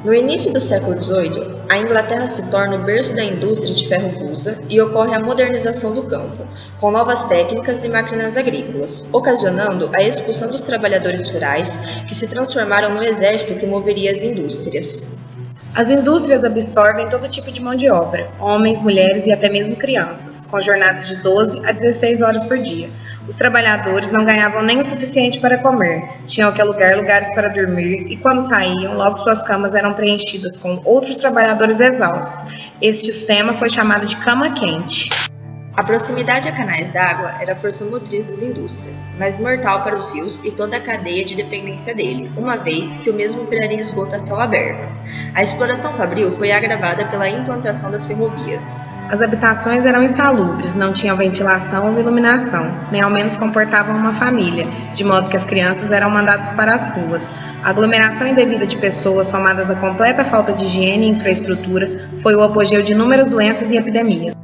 No início do século XVIII, a Inglaterra se torna o berço da indústria de ferro-gusa e ocorre a modernização do campo, com novas técnicas e máquinas agrícolas, ocasionando a expulsão dos trabalhadores rurais, que se transformaram no exército que moveria as indústrias. As indústrias absorvem todo tipo de mão de obra, homens, mulheres e até mesmo crianças, com jornadas de 12 a 16 horas por dia. Os trabalhadores não ganhavam nem o suficiente para comer, tinham que alugar lugares para dormir e, quando saíam, logo suas camas eram preenchidas com outros trabalhadores exaustos. Este sistema foi chamado de cama quente. A proximidade a canais d'água era a força motriz das indústrias, mas mortal para os rios e toda a cadeia de dependência dele, uma vez que o mesmo viraria esgoto a céu aberto. A exploração fabril foi agravada pela implantação das ferrovias. As habitações eram insalubres, não tinham ventilação ou iluminação, nem ao menos comportavam uma família, de modo que as crianças eram mandadas para as ruas. A aglomeração indevida de pessoas, somadas à completa falta de higiene e infraestrutura, foi o apogeu de inúmeras doenças e epidemias.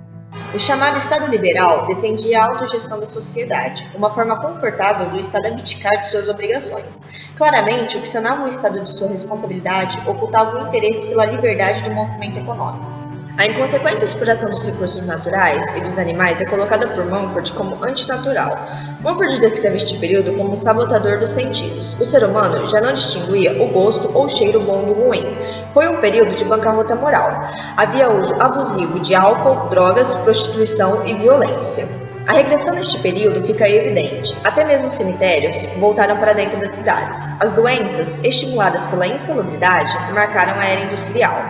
O chamado Estado liberal defendia a autogestão da sociedade, uma forma confortável do Estado abdicar de suas obrigações. Claramente, o que sanava o Estado de sua responsabilidade ocultava o interesse pela liberdade do movimento econômico. A inconsequente exploração dos recursos naturais e dos animais é colocada por Mumford como antinatural. Mumford descreve este período como o sabotador dos sentidos. O ser humano já não distinguia o gosto ou cheiro bom do ruim. Foi um período de bancarrota moral. Havia uso abusivo de álcool, drogas, prostituição e violência. A regressão neste período fica evidente. Até mesmo os cemitérios voltaram para dentro das cidades. As doenças, estimuladas pela insalubridade, marcaram a era industrial,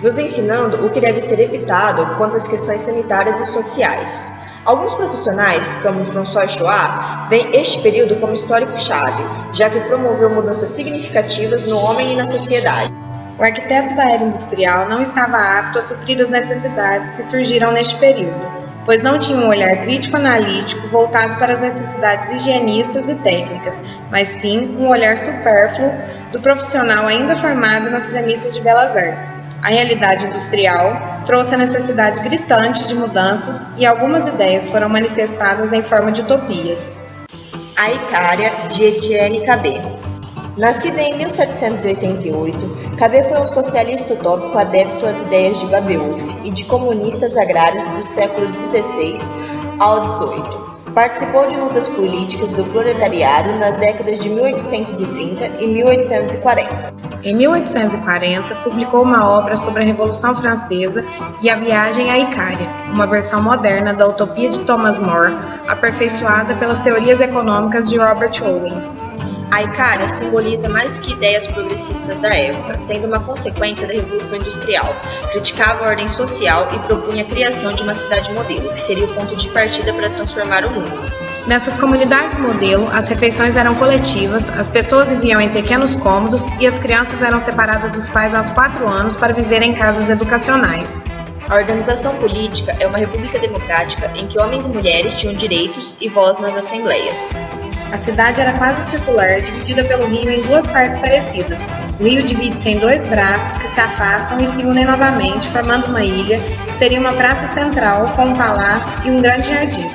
nos ensinando o que deve ser evitado quanto às questões sanitárias e sociais. Alguns profissionais, como François Schwab, veem este período como histórico-chave, já que promoveu mudanças significativas no homem e na sociedade. O arquiteto da era industrial não estava apto a suprir as necessidades que surgiram neste período, pois não tinha um olhar crítico-analítico voltado para as necessidades higienistas e técnicas, mas sim um olhar supérfluo do profissional ainda formado nas premissas de belas artes. A realidade industrial trouxe a necessidade gritante de mudanças e algumas ideias foram manifestadas em forma de utopias. A Icária, de Etienne Cabet. Nascida em 1788, Cabet foi um socialista utópico adepto às ideias de Babeuf e de comunistas agrários do século XVI ao XVIII. Participou de lutas políticas do proletariado nas décadas de 1830 e 1840. Em 1840, publicou uma obra sobre a Revolução Francesa e a Viagem à Icária, uma versão moderna da utopia de Thomas More, aperfeiçoada pelas teorias econômicas de Robert Owen. A Icária simboliza mais do que ideias progressistas da época, sendo uma consequência da Revolução Industrial. Criticava a ordem social e propunha a criação de uma cidade modelo, que seria o ponto de partida para transformar o mundo. Nessas comunidades modelo, as refeições eram coletivas, as pessoas viviam em pequenos cômodos e as crianças eram separadas dos pais aos 4 anos para viver em casas educacionais. A organização política é uma república democrática em que homens e mulheres tinham direitos e voz nas assembleias. A cidade era quase circular, dividida pelo rio em 2 partes parecidas. O rio divide-se em 2 braços que se afastam e se unem novamente, formando uma ilha, que seria uma praça central com um palácio e um grande jardim.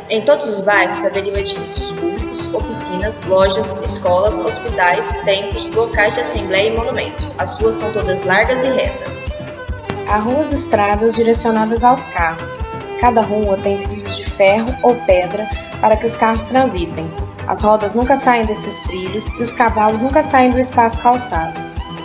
Em todos os bairros haveriam edifícios públicos, oficinas, lojas, escolas, hospitais, templos, locais de assembleia e monumentos. As ruas são todas largas e retas. Há ruas e estradas direcionadas aos carros. Cada rua tem trilhos de ferro ou pedra para que os carros transitem. As rodas nunca saem desses trilhos e os cavalos nunca saem do espaço calçado.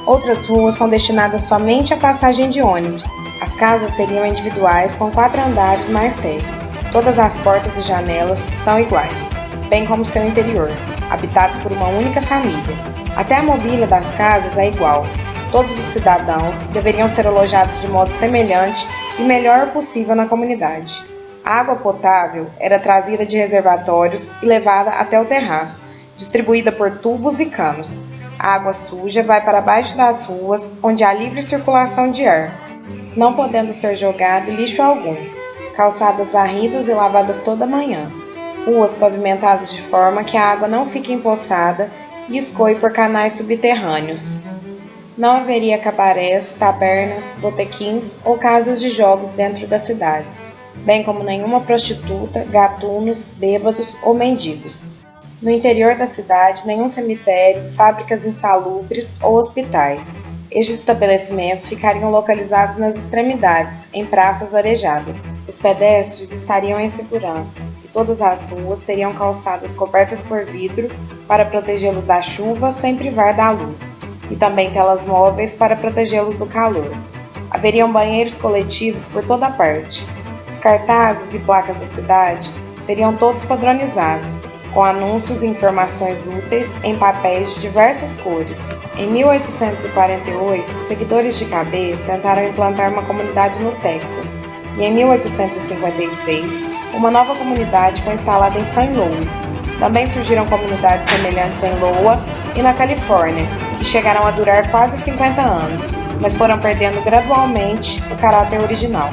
Outras ruas são destinadas somente à passagem de ônibus. As casas seriam individuais com 4 andares mais térreo. Todas as portas e janelas são iguais, bem como seu interior, habitados por uma única família. Até a mobília das casas é igual. Todos os cidadãos deveriam ser alojados de modo semelhante e melhor possível na comunidade. A água potável era trazida de reservatórios e levada até o terraço, distribuída por tubos e canos. A água suja vai para baixo das ruas, onde há livre circulação de ar, não podendo ser jogado lixo algum. Calçadas varridas e lavadas toda manhã. Ruas pavimentadas de forma que a água não fique empoçada e escoe por canais subterrâneos. Não haveria cabarés, tabernas, botequins ou casas de jogos dentro das cidades, bem como nenhuma prostituta, gatunos, bêbados ou mendigos. No interior da cidade, nenhum cemitério, fábricas insalubres ou hospitais. Estes estabelecimentos ficariam localizados nas extremidades, em praças arejadas. Os pedestres estariam em segurança e todas as ruas teriam calçadas cobertas por vidro para protegê-los da chuva sem privar da luz, e também telas móveis para protegê-los do calor. Haveriam banheiros coletivos por toda parte. Os cartazes e placas da cidade seriam todos padronizados, com anúncios e informações úteis em papéis de diversas cores. Em 1848, seguidores de Cabet tentaram implantar uma comunidade no Texas, e em 1856, uma nova comunidade foi instalada em St. Louis. Também surgiram comunidades semelhantes em Iowa e na Califórnia, que chegaram a durar quase 50 anos, mas foram perdendo gradualmente o caráter original.